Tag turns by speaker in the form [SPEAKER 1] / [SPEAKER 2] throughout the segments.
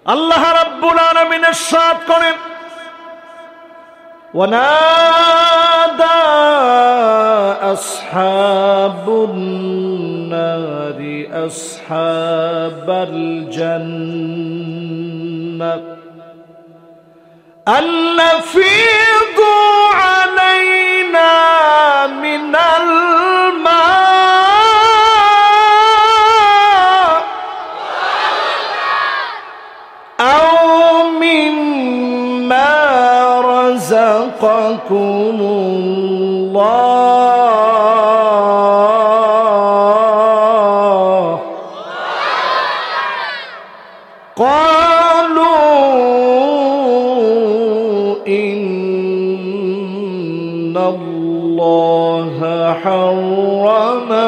[SPEAKER 1] আল্লাহ রাব্বুল আলামিন ইরশাদ করেন, ওয়ানাদা আসহাবুন নারি আসহাবাল জান্নাহ আল্লাফিযু আলাইনা মিনাল মা আও মিম্মা রাযাকাকুমুল্লাহ ক্বালু ইন্নাল্লাহা হাররামাহুমা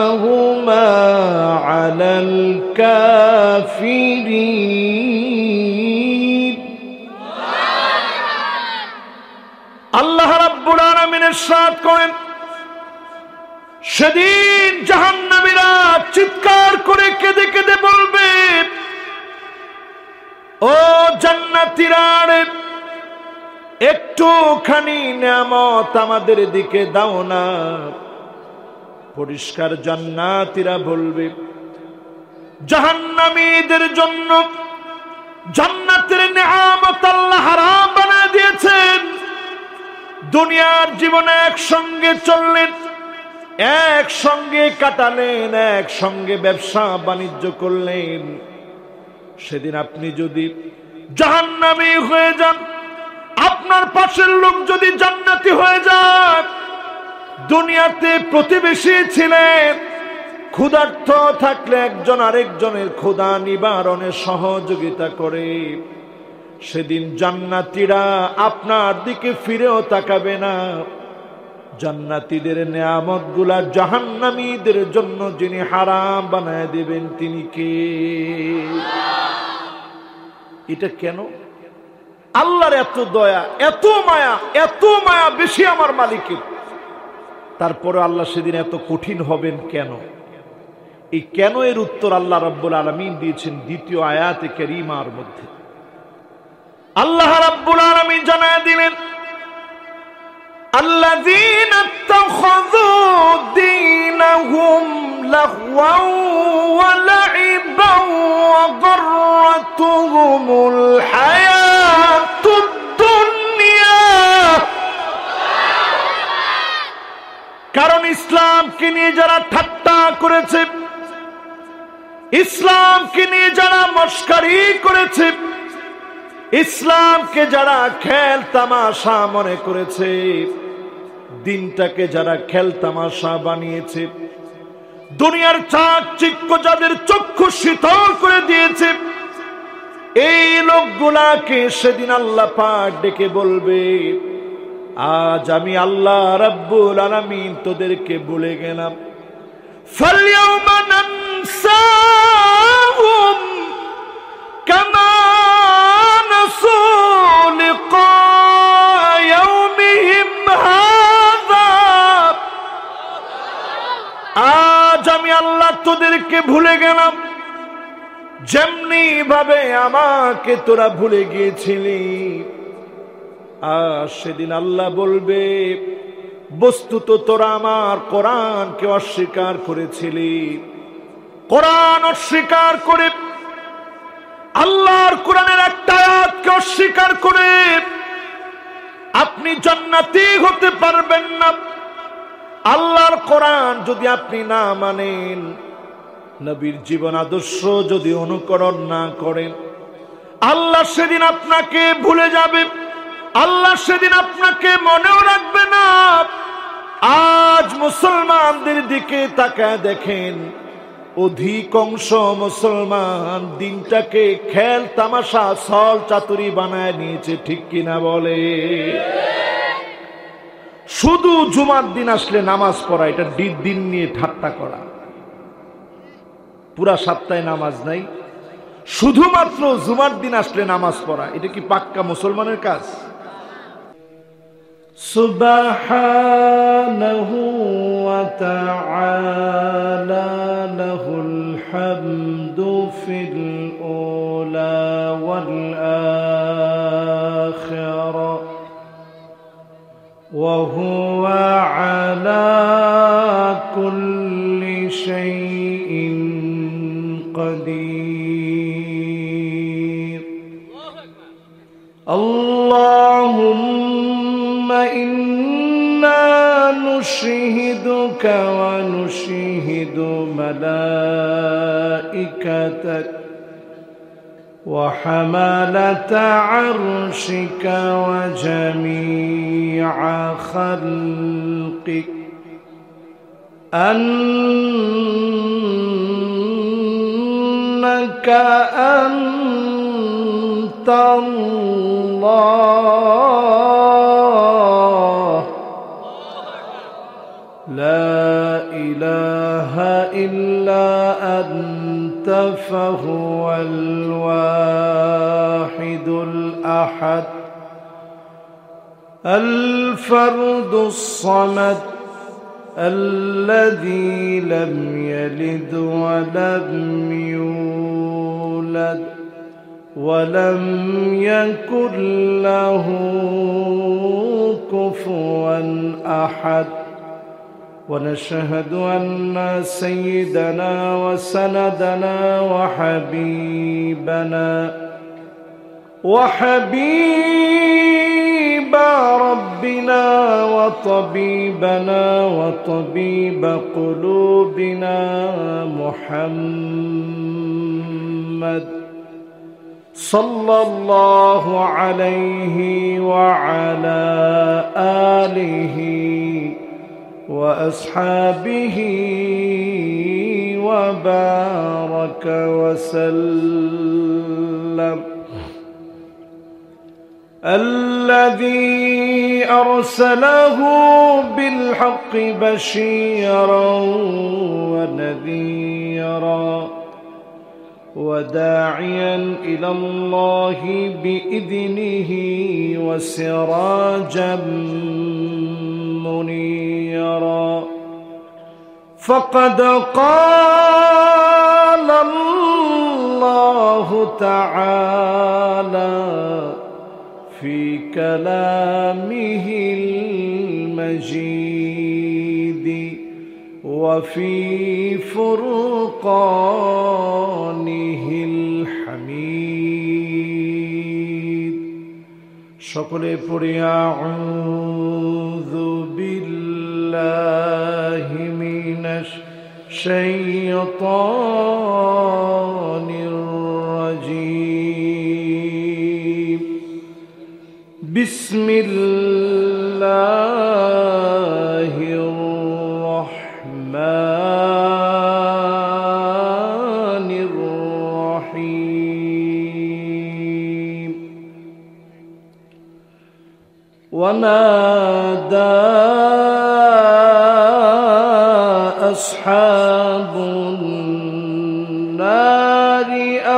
[SPEAKER 1] আলাল কাফিরিন। আল্লাহ রাব্বুল আলামিন ইরশাদ করেন, সেদিন জাহান্নামীরা চিৎকার করে কেঁদে কেঁদে বলবে, ও জান্নাতীরা, একটুখানি নিয়ামত আমাদের দিকে দাও না। পরিষ্কার জান্নাতীরা বলবে, জাহান্নামীদের জন্য জান্নাতের নিয়ামত আল্লাহ হারাম বানিয়ে দিয়েছেন। দুনিয়ার জীবনে একসঙ্গে চললেন, একসঙ্গে কাটালেন, একসঙ্গে ব্যবসা বাণিজ্য করলেন। সেদিন আপনি যদি জাহান্নামী হয়ে যান, আপনার পাশের লোক যদি জান্নাতি হয়ে যায়, দুনিয়াতে প্রতিবেশী ছিলেন, ক্ষুধার্ত থাকলে একজন আরেকজনের ক্ষুধা নিবারণে সহযোগিতা করে, সেদিন জান্নাতীরা আপনার দিকে ফিরেও তাকাবে না। জান্নাতীদের নিয়ামতগুলা জাহান্নামীদের জন্য যিনি হারাম বানায় দিবেন তিনি কে? এটা কেন? আল্লাহর এত দয়া, এত মায়া, এত মায়া বেশি আমার মালিকের, তারপরে আল্লাহ সেদিন এত কঠিন হবেন কেন? এই কেন এর উত্তর আল্লাহ রাব্বুল আলামিন দিয়েছেন দ্বিতীয় আয়াতে কারীমার মধ্যে। আল্লাহ রাব্বুল আলামিন জানায় দিলেন, আল্লাযীনা ইত্তাখাযু দীনাহুম লাহওয়ান ওয়া লাইবান ওয়া গাররাতুহুমুল হায়াতুদ দুনিয়া। কারণ ইসলামকে নিয়ে যারা ঠাট্টা করেছে, ইসলামকে নিয়ে যারা মস্কারি করেছে, ইসলামকে যারা খেল তামাশা মনে করেছে, দিনটাকে যারা খেল তামাশা বানিয়েছে, দুনিয়ার চাকচিক্য যাদের চক্ষু শীতল করে দিয়েছে, এই লোকগুলাকে সেদিন আল্লাহ পাক ডেকে বলবে, আজ আমি আল্লাহ রাব্বুল আলামিন তোদেরকে ভুলে গেলাম। ফালইয়াউমা নানসাহুম কামা নাসু লিকা ইয়াউমিহিম হাযা। আজ আমি আল্লাহ তোদেরকে ভুলে গেলাম, যেমনি ভাবে আমাকে তোরা ভুলে গিয়েছিলি। আর সেদিন আল্লাহ বলবে, বস্তুত তোরা আমার কোরআনকে অস্বীকার করেছিলি। কোরআন অস্বীকার করে, আল্লাহর কোরআনের একটা আয়াতকে অস্বীকার করে আপনি জান্নাতি হতে পারবেন না। আল্লাহর কোরআন যদি আপনি না মানেন, নবীর জীবন আদর্শ যদি অনুকরণ না করেন, আল্লাহ সেদিন আপনাকে ভুলে যাবে, আল্লাহ সেদিন আপনাকে মনেও রাখবে না। আজ মুসলমানদের দিকে তাকায় দেখেন, অধিকাংশ মুসলমান দিনটাকে খেল তামাশা ছল চাতুরি বানায় নিয়েছে, ঠিক কিনা বলে? শুধু জুমার দিন আসলে নামাজ পড়া, এটা দিন নিয়ে ঠাট্টা করা। পুরা সপ্তাহে নামাজ নাই, শুধুমাত্র জুমার দিন আসলে নামাজ পড়া, এটা কি পাক্কা মুসলমানের কাজ? সুবহানাহু ওয়া তাআলা লাহুল হামদু ফিল উলা ওয়াল اللهم إنا نشهدك ونشهد ملائكتك وحملة عرشك وجميع خلقك أنك أنت الله لا إله إلا أنت فهو الواحد الأحد الفرد الصمد الذي لم يلد ولم يولد ولم يكن له كفوا أحد. ونشهد أن سيدنا وسندنا وحبيب ربنا وطبيبنا وطبيب قلوبنا محمد صلى الله عليه وعلى آله وأصحابه وبارك وسلم. الذي أرسله بالحق بشيرا ونذيرا وداعيا إلى الله بإذنه وسراجا منيرا. فقد قال الله تعالى في كلامه المجيد وفي فرقانه الحميد. সকলে পড়ি আউযু বিল্লাহি মিনাশ শাইতানির রাজীম। বিসমিল্লাহির রহমানির রহিম। ونادى أصحاب النار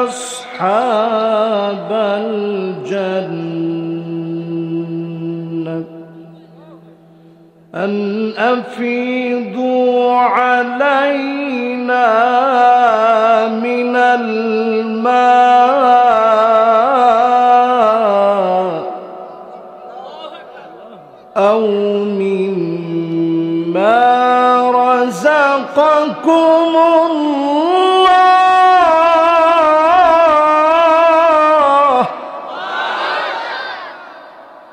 [SPEAKER 1] أصحاب الجنة أن أفيضوا علينا من الماء أو مما رزقكم الله.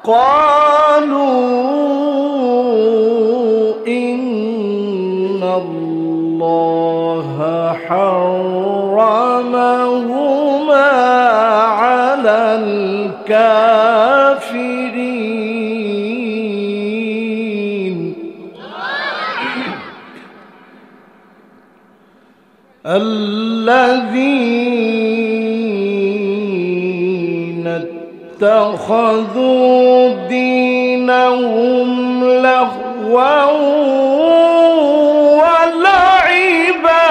[SPEAKER 1] قالوا إن الله حرمهما على الكافرين. الذين اتخذوا دينهم لهوا ولعبا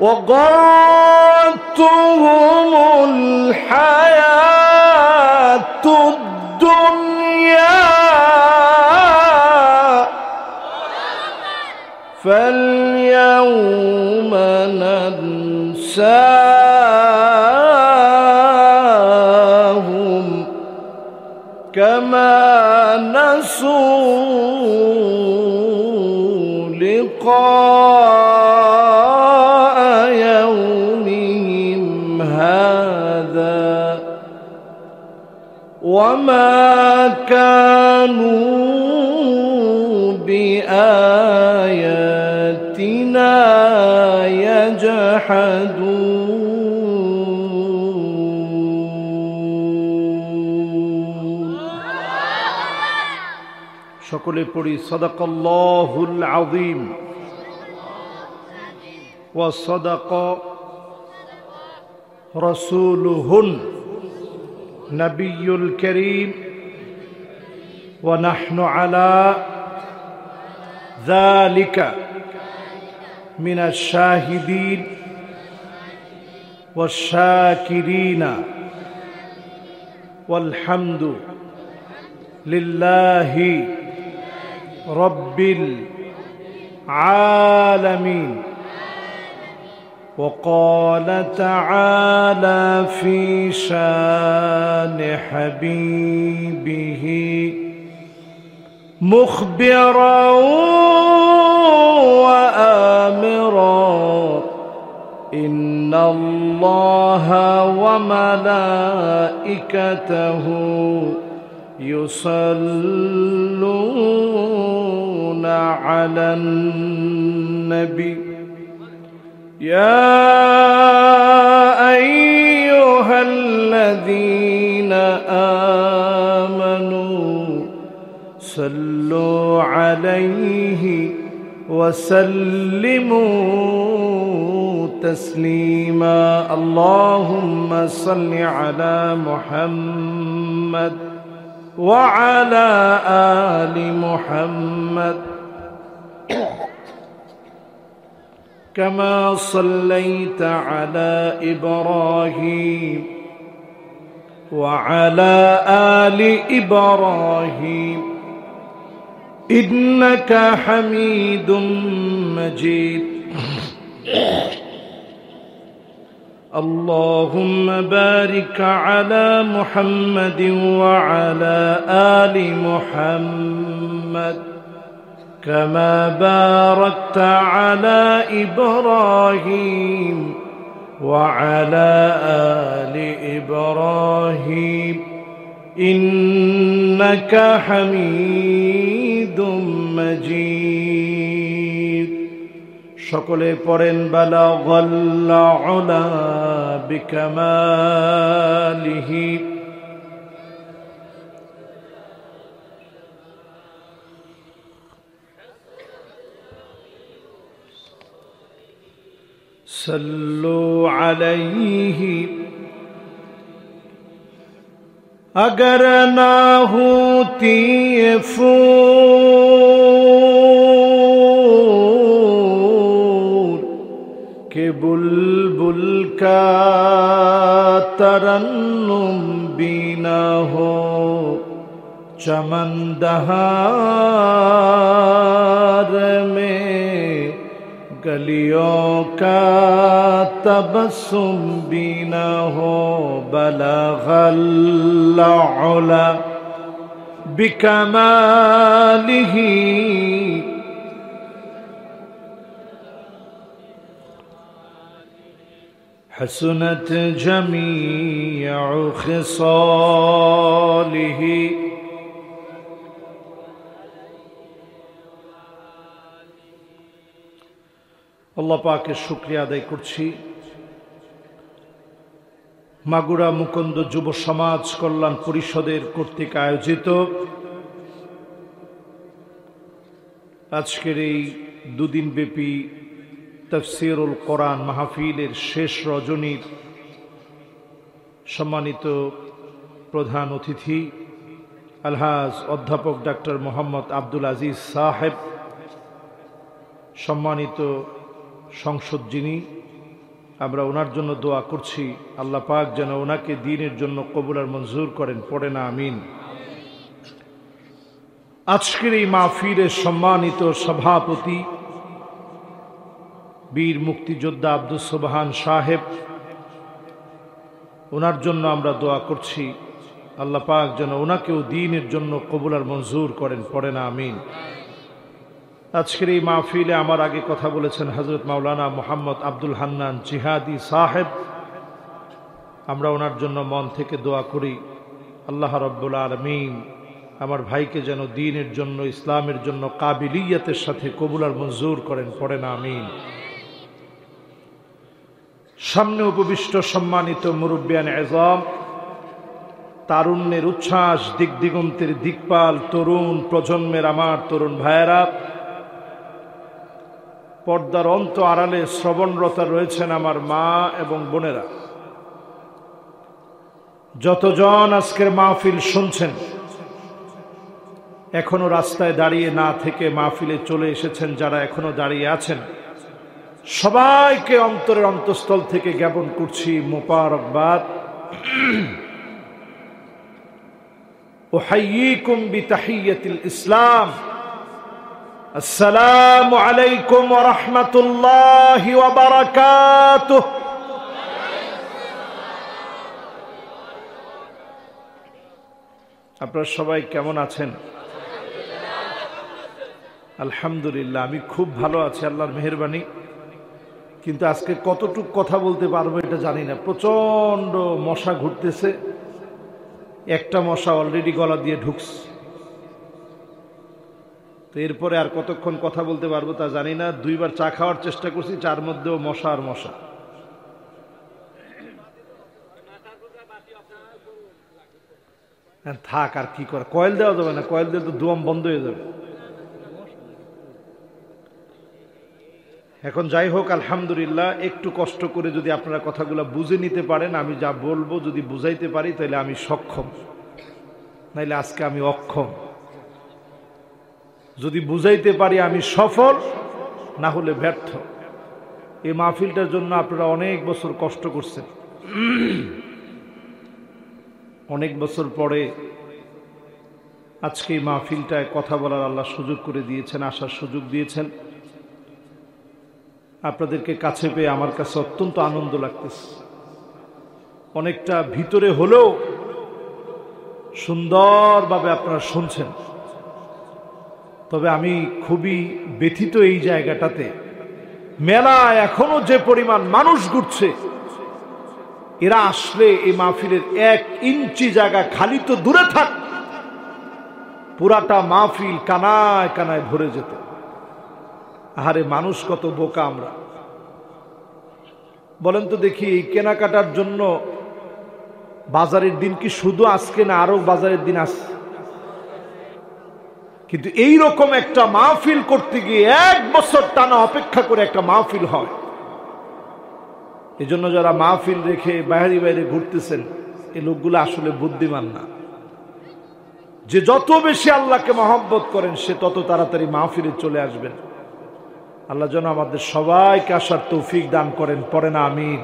[SPEAKER 1] وغرتهم الحياة الدنيا فاليوم ننساهم كما نسوا لقاء يوم وما كانوا بآياتنا يجحدون সকলে পড়ি সাদাকাল্লাহুল আযীম ওয়া সাদাকা রাসূলুহুন নবিয়্যুল কারীম ওয়া নাহনু আলা যালিকা মিনাশ শাহিদিন ওয়াশ শাকিরিনা ওয়াল হামদু লিল্লাহি রাব্বিল আলামিন وقال تعالى في شان حبيبه مخبرا وآمرا إن الله وملائكته يصلون على النبي يا أيها الذين آمنوا صلوا عليه وسلموا تسليما اللهم صل على محمد وعلى آل محمد كما صليت على إبراهيم وعلى آل إبراهيم إنك حميد مجيد اللهم بارك على محمد وعلى آل محمد كما باركت على إبراهيم وعلى آل إبراهيم إنك حميد مجيد সকলে পড়েন বালাগাল উলা বিকামালিহি صلوا عليه اگر نہ ہوتی پھول کہ بلبل کا ترنم بھی نہ ہو چمن دہار میں گلیوں کا تبسم بھی نہ ہو بلغ العلا بکمالہ حسنت جمیع خصالہ আল্লাহ পাকের শুকরিয়া আদায় করছি মাগুরা মুকুন্দ যুব সমাজ কল্যাণ পরিষদের কর্তৃক আয়োজিত আজকের এই দুদিনব্যাপী তাফসীরুল কোরআন মাহফিলের শেষ রজনীর সম্মানিত প্রধান অতিথি আলহাজ অধ্যাপক ডক্টর মোহাম্মদ আব্দুল আজিজ সাহেব, সম্মানিত সংসদ যিনি, আমরা ওনার জন্য দোয়া করছি আল্লাহ পাক যেন ওনাকে দ্বীনের জন্য কবুল আর মঞ্জুর করেন, পড়ে না আমিন। আজকের এই মাহফিলের সম্মানিত সভাপতি বীর মুক্তিযোদ্ধা আব্দুল সুবহান সাহেব, ওনার জন্য আমরা দোয়া করছি আল্লাহ পাক যেন ওনাকেও দ্বীনের জন্য কবুল আর মঞ্জুর করেন, পড়ে না আমিন। আজকের এই মাহফিলে আমার আগে কথা বলেছেন হযরত মাওলানা মোহাম্মদ আব্দুল হান্নান জিহাদি সাহেব, আমরা ওনার জন্য মন থেকে দোয়া করি আল্লাহ রাব্বুল আলামিন আমার ভাইকে যেন দ্বীনের জন্য, ইসলামের জন্য কাবিলিয়তের সাথে কবুল আর মঞ্জুর করেন। পড়েন আমিন। সামনে উপবিষ্ট সম্মানিত মুরব্বিয়ান আযম, তারুণ্যের উচ্ছ্বাস, দিক দিগন্তের দিকপাল তরুণ প্রজন্মের আমার তরুণ ভাইয়েরা, পর্দার অন্ত আড়ালে শ্রবণরতা রয়েছেন আমার মা এবং বোনেরা, যতজন আজকের মাহফিল শুনছেন, এখনো রাস্তায় দাঁড়িয়ে না থেকে মাহফিলে চলে এসেছেন যারা এখনো দাঁড়িয়ে আছেন, সবাইকে অন্তরের অন্তঃস্থল থেকে জ্ঞাপন করছি মোবারকবাদ। উহাইয়িকুম বিতাহিয়্যাতিল ইসলাম, আসসালামু আলাইকুম ওয়া রাহমাতুল্লাহি ওয়া বারাকাতুহু। আপনারা সবাই কেমন আছেন? আলহামদুলিল্লাহ, আমি খুব ভালো আছি, আল্লাহর মেহেরবানি। কিন্তু আজকে কতটুকু কথা বলতে পারবো এটা জানি না। প্রচন্ড মশা ঘুরতেছে, একটা মশা অলরেডি গলা দিয়ে ঢুকছে, তো এরপরে আর কতক্ষণ কথা বলতে পারবো তা জানি না। 2 বার চা খাওয়ার চেষ্টা করছি, চার মধ্যেও মশা আর মশা। থাক, আর কি করে, কয়েল দেওয়া যাবে না, কয়েল দিলে তো দোয়াম বন্ধ হয়ে যাবে। এখন যাই হোক, আলহামদুলিল্লাহ, একটু কষ্ট করে যদি আপনারা কথাগুলো বুঝে নিতে পারেন, আমি যা বলবো যদি বুঝাইতে পারি তাহলে আমি সক্ষম, নাইলে আজকে আমি অক্ষম। যদি বুঝাইতে পারি আমি সফল, না হলে ব্যর্থ। এই মাহফিলটার জন্য আপনারা অনেক বছর কষ্ট করছেন, অনেক বছর পরে আজকে এই মাহফিলটায় কথা বলার আল্লাহ সুযোগ করে দিয়েছেন, আসার সুযোগ দিয়েছেন। আপনাদেরকে কাছে পেয়ে আমার কাছে অত্যন্ত আনন্দ লাগতেছে। অনেকটা ভিতরে হলেও সুন্দরভাবে আপনারা শুনছেন। তবে আমি খুবই ব্যথিত এই জায়গাটাতে, মেলায় এখনো যে পরিমাণ মানুষ ঘুরছে, এরা আসলে এই মাহফিলের 1 ইঞ্চি জায়গা খালি তো দূরে থাক, পুরাটা মাহফিল কানায় কানায় ভরে যেত। আহারে, মানুষ কত বোকা আমরা! বলেন তো দেখি, এই কেনাকাটার জন্য বাজারের দিন কি শুধু আজকে, না আরো বাজারের দিন আসছে? কিন্তু এই রকম একটা মাহফিল করতে গিয়ে 1 বছর টানা অপেক্ষা করে একটা মাহফিল হয়। এজন্য যারা মাহফিল রেখে বাইরে বাইরে ঘুরতেছেন, এই লোকগুলো আসলে বুদ্ধিমান না। যে যত বেশি আল্লাহকে মহব্বত করেন, সে তত তাড়াতাড়ি মাহফিলে চলে আসবেন। আল্লাহ যেন আমাদের সবাইকে আসার তৌফিক দান করেন। পড়েন আমিন।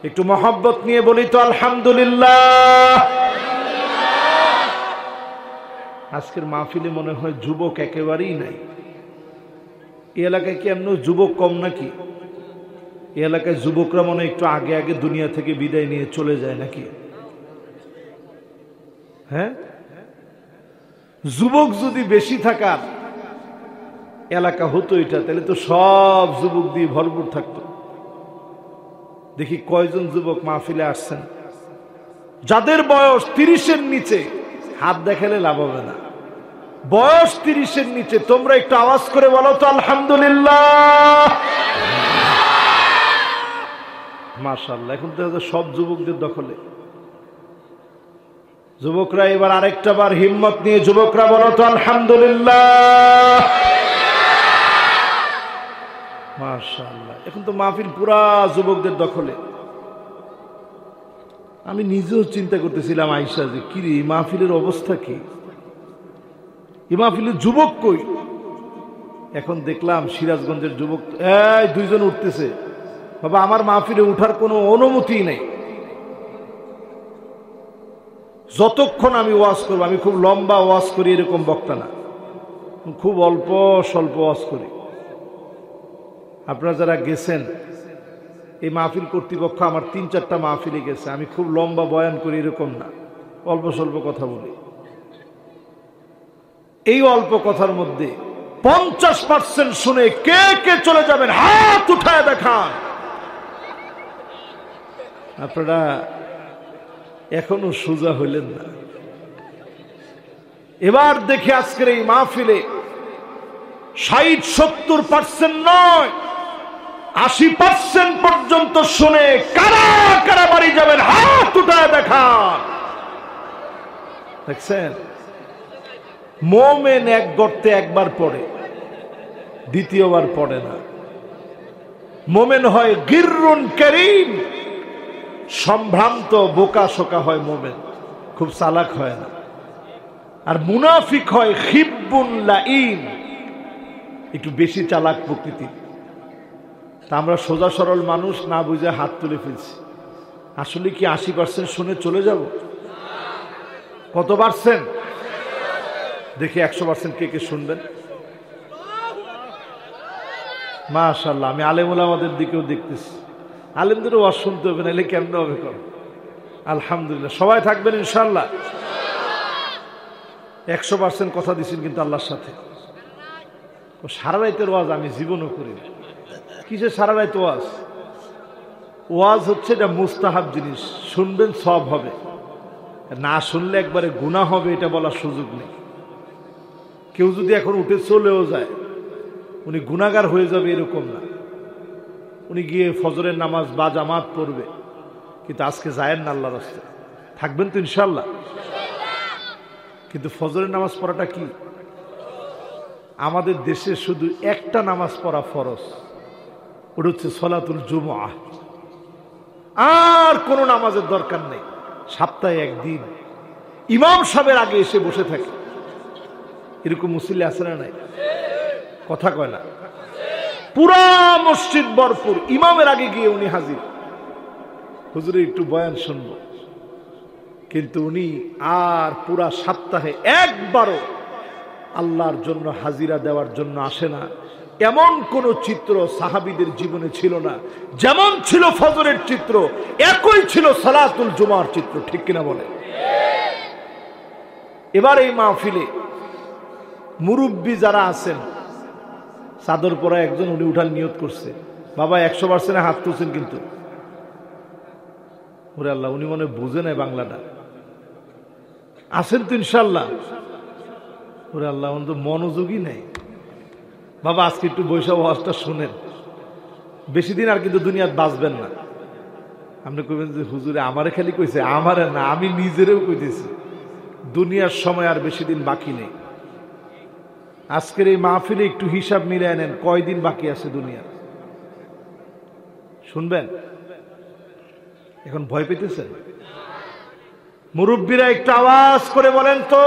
[SPEAKER 1] একটু মহব্বত নিয়ে বলি তো আলহামদুলিল্লাহ। আজকের মাহফিলে মনে হয় যুবক একেবারেই নাই। এই এলাকায় কি এমন যুবক কম নাকি? এই এলাকায় যুবকরা মনে একটু আগে আগে দুনিয়া থেকে বিদায় নিয়ে চলে যায় নাকি? হ্যাঁ, যুবক যদি বেশি থাকার এলাকা হতো এটা, তাহলে তো সব যুবক দিয়ে ভরপুর থাকতো। দেখি কয়জন যুবক মাহফিলে আসছেন। যাদের বয়স 30-এর নিচে হাত দেখালে লাভ হবে না। বয়স 30-এর নিচে তোমরা একটু আওয়াজ করে বলো তো আলহামদুলিল্লাহ। মাশাআল্লাহ, এখন তো সব যুবকদের দখলে। যুবকরা এবার আরেকটা বার হিম্মত নিয়ে যুবকরা বলো তো আলহামদুলিল্লাহ। মাশাআল্লাহ, এখন তো মাহফিল পুরা যুবকদের দখলে। আমি নিজেও চিন্তা করতেছিলাম আয়েশা, যে কি রে, এই মাহফিলের অবস্থা কি, এই মাহফিলের যুবক কই? এখন দেখলাম সিরাজগঞ্জের যুবক 2 জন উঠতেছে। বাবা, আমার মাহফিলে উঠার কোনো অনুমতি নেই। যতক্ষণ আমি ওয়াজ করবো, আমি খুব লম্বা ওয়াজ করি এরকম বক্তা না, খুব অল্প স্বল্প ওয়াজ করি। আপনারা যারা গেছেন, এই মাহফিল কর্তৃপক্ষ আমার 3-4টা মাহফিলে গেছে, আমি খুব লম্বা বয়ান করি এরকম না, অল্প স্বল্প কথা বলি। এই অল্প কথার মধ্যে 50% শুনে কে কে চলে যাবেন হাত উঠায় দেখান। আপনারা এখনো সোজা হইলেন না। এবার দেখি আজকের এই মাহফিলে 60-70% নয়, 80% পর্যন্ত শুনে কারা কারা বাড়ি যাবেন হাত উঠায় দেখান। দেখছেন, মোমেন এক গর্তে একবার পড়ে, দ্বিতীয়বার পড়ে না। মোমেন হয় গিররুন কারীম, সম্ভ্রান্ত বোকা শোকা হয় মোমেন, খুব চালাক হয় না। আর মুনাফিক হয় খিব্বুন লাঈন, একটু বেশি চালাক প্রকৃতির। তা আমরা সোজা সরল মানুষ না বুঝে হাত তুলে ফেলছি। আসলে কি 80% শুনে চলে যাব? কত পারছেন? দেখি 100% কে কে শুনবেন। মাশাআল্লাহ, আমি আলেম ওলামাদের দিকেও দেখতেছি। আলেমদেরও ওয়াজ শুনতে হবে, নাহলে কেমন হবে কর। আলহামদুলিল্লাহ, সবাই থাকবেন ইনশাআল্লাহ। 100% কথা দিচ্ছেন কিন্তু আল্লাহর সাথে। সারা রাতের ওয়াজ আমি জীবনও করি না। কিসে সারা রাত ওয়াজ? ওয়াজ হচ্ছে এটা মুস্তাহাব জিনিস, শুনবেন সব হবে, না শুনলে একবারে গুনাহ হবে, এটা বলার সুযোগ নেই। কেউ যদি এখন উঠে চলেও যায় উনি গুনাহগার হয়ে যাবে এরকম না। উনি গিয়ে ফজরের নামাজ বা জামাত পড়বে, কিন্তু আজকে যায়েন না আল্লাহর রাস্তায়। থাকবেন তো ইনশাআল্লাহ? কিন্তু ফজরের নামাজ পড়াটা কি? আমাদের দেশে শুধু একটা নামাজ পড়া ফরজ, ওটা হচ্ছে সলাতুল জুমআহ। আর কোনো নামাজের দরকার নেই। সপ্তাহে একদিন ইমাম সাহেবের আগে এসে বসে থাকে, এরকম মুসল্লি আছে না নাই? কথা কয় না। পুরা মসজিদ ভরপুর, ইমামের আগে গিয়ে উনি হাজির, হুজুরে একটু বয়ান শুনবো। কিন্তু উনি আর পুরা সপ্তাহে একবারও আল্লাহর জন্য হাজিরা দেওয়ার জন্য আসে না। এমন কোন চিত্র সাহাবীদের জীবনে ছিল না। যেমন ছিল ফজরের চিত্র, একই ছিল সালাতুল জুমার চিত্র। ঠিক কিনা বলে? এবার এই মাহফিলে মুরব্বী যারা আছেন, চাদর পরা একজন উনি উঠার নিয়ত করছে। বাবা 100% হাত তুলছেন, কিন্তু ওরে আল্লাহ, উনি মনে বুঝে নাই বাংলাটা। আছেন তো ইনশাল্লাহ? ওরে আল্লাহ, উনি তো মনোযোগই নেই। বাবা আজকে একটু বৈশাখ ওয়াজটা শুনেন, বেশি দিন আর কিন্তু দুনিয়াত বাঁচবেন না। আপনি কইবেন যে হুজুরে আমারে খালি কইছে, আমারে না, আমি নিজেরেও কইতেছি, দুনিয়ার সময় আর বেশি দিন বাকি নেই। আজকের এই মাহফিলে একটু হিসাব মিলিয়ে নেন, কয়দিন বাকি আছে দুনিয়ার। শুনবেন? এখন ভয় পেতেছেন? মুরব্বীরা একটু আওয়াজ করে বলেন তো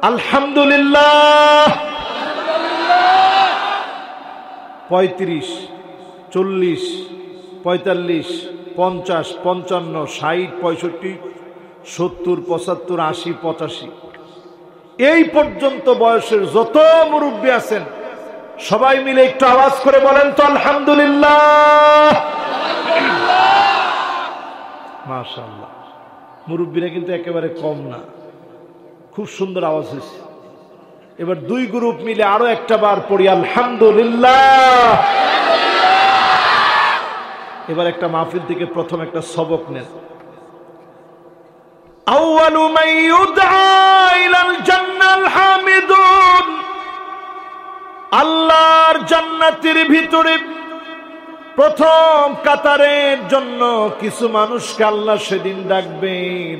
[SPEAKER 1] আলহামদুলিল্লাহ। 35, 40, 45, 50, 55, 60, 65, 70, 75, 80, 85, এই পর্যন্ত বয়সের যত মুরব্বী আছেন সবাই মিলে একটু আওয়াজ করে বলেন তো আলহামদুলিল্লাহ। মাশাআল্লাহ, মুরব্বীরা কিন্তু একেবারে কম না, খুব সুন্দর আওয়াজ হয়েছে। এবার দুই গ্রুপ মিলে আরো একটা বার পড়ি আলহামদুলিল্লাহ। এবার একটা মাহফিল থেকে প্রথম একটা সবক নেন। আউয়ালু মান ইউদআ ইলাল জান্নাল হামিদুন। আল্লাহর জান্নাতের ভিতরে প্রথম কাতারের জন্য কিছু মানুষকে আল্লাহ সেদিন ডাকবেন,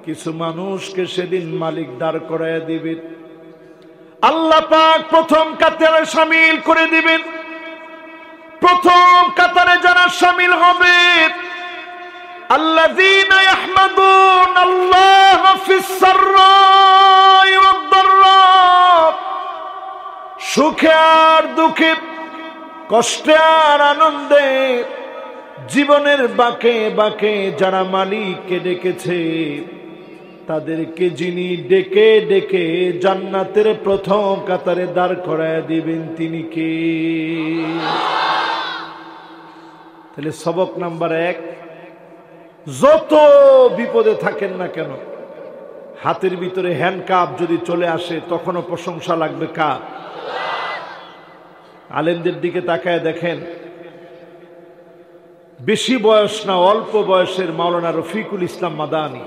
[SPEAKER 1] কিছু মানুষকে সেদিন মালিক দাঁড় করায় দিবেন। আল্লাহ পাক প্রথম কাতারে শামিল করে দিবেন। প্রথম কাতারে যারা শামিল হবে, আল্লাযীনা ইয়াহমাদুনাল্লাহ ফিস সাররাই ওয়াদ দাররা। সুখে আর দুঃখে, কষ্টে আর আনন্দে, জীবনের বাঁকে বাঁকে যারা মালিককে ডেকেছে, তাদেরকে যিনি ডেকে ডেকে জান্নাতের প্রথম কাতারে দাঁড় করায় দিবেন, তিনি কে? তাহলে সবক নাম্বার 1, যত বিপদে থাকেন না কেন, হাতের ভিতরে হ্যান্ডকাপ যদি চলে আসে তখনও প্রশংসা লাগবে কার? আলেমদের দিকে তাকায় দেখেন, বেশি বয়স না, অল্প বয়সের মাওলানা রফিকুল ইসলাম মাদানী,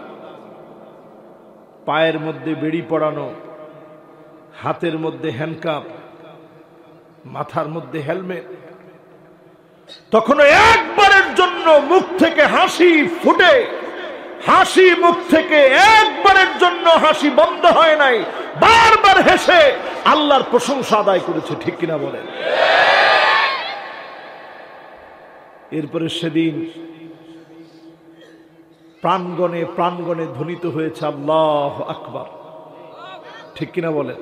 [SPEAKER 1] পায়ের মধ্যে বেড়ি পড়ানো, হাতের মধ্যে হ্যান্ডকাপ, মাথার মধ্যে হেলমেট। তখনও একবারের জন্য মুখ থেকে হাসি ফুটে, হাসি মুখ থেকে একবারের জন্য হাসি বন্ধ হয় নাই, বারবার হেসে আল্লাহর প্রশংসা আদায় করেছে। ঠিক কিনা বলেন? এরপরে সেদিন প্রাণগণে প্রাণগণে ধ্বনিত হয়েছে আল্লাহু আকবার। ঠিক কিনা বলেন?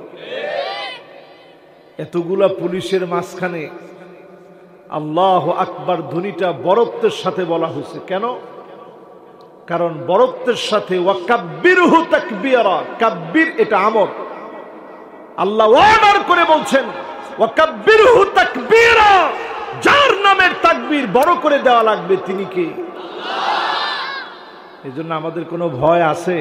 [SPEAKER 1] এতগুলা পুলিশের মাঝখানে আল্লাহু আকবার ধ্বনিটা বরত্বের সাথে বলা হয়েছে। কেন? কারণ বরত্বের সাথে ওয়াকাব্বিরহু তাকবীরা, কাব্বির এটা আমর, আল্লাহ অর্ডার করে বলছেন ওয়াকাব্বিরহু তাকবীরা, যার নামের তাকবীর বড় করে দেওয়া লাগবে তিনি কে? আল্লাহ। এজন্য আমাদের কোনো ভয় আছে?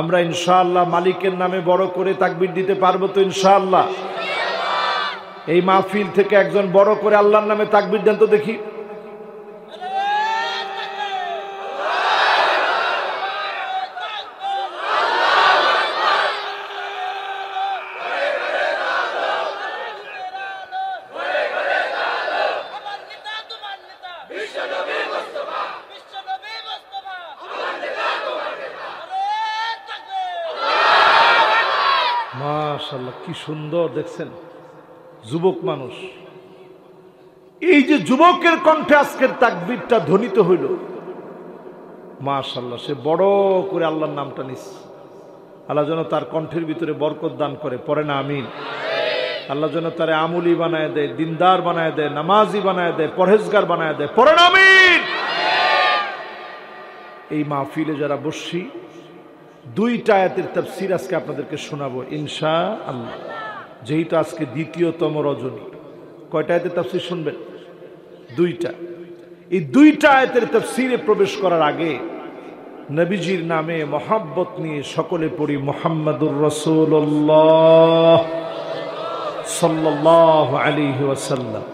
[SPEAKER 1] আমরা ইনশাআল্লাহ মালিকের নামে বড় করে তাকবীর দিতে পারবো তো ইনশাআল্লাহ? এই মাহফিল থেকে একজন বড় করে আল্লাহর নামে তাকবীর দেন তো দেখি। মাশাআল্লাহ, কি সুন্দর দেখছেন যুবক মানুষ। এই যে যুবকের কণ্ঠে আজকের তাকবীরটা ধ্বনিত হইল, মাশাআল্লাহ, সে বড় করে আল্লাহর নামটা নিস। আল্লাহ যেন তার কণ্ঠের ভিতরে বরকত দান করে, পড়ে না আমিন। আল্লাহ যেন তার আমলি বানায় দেয়, দিনদার বানায় দেয়, নামাজি বানায় দেয়, পরহেজগার বানায় দেয়, পড়ে না আমিন। এই মাহফিলে যারা বসছি, দুইটা আয়াতের তাফসীর আজকে আপনাদেরকে শোনাবো ইনশাআল্লাহ। যেহেতু আজকে দ্বিতীয়তম রজনী, কয়টা আয়াতের তাফসীর শুনবেন? দুইটা। এই দুইটা আয়াতের তাফসীরে প্রবেশ করার আগে নবীজির নামে মহব্বত নিয়ে সকলে পড়ি মুহাম্মাদুর রাসূলুল্লাহ সাল্লাল্লাহু আলাইহি ওয়াসাল্লাম।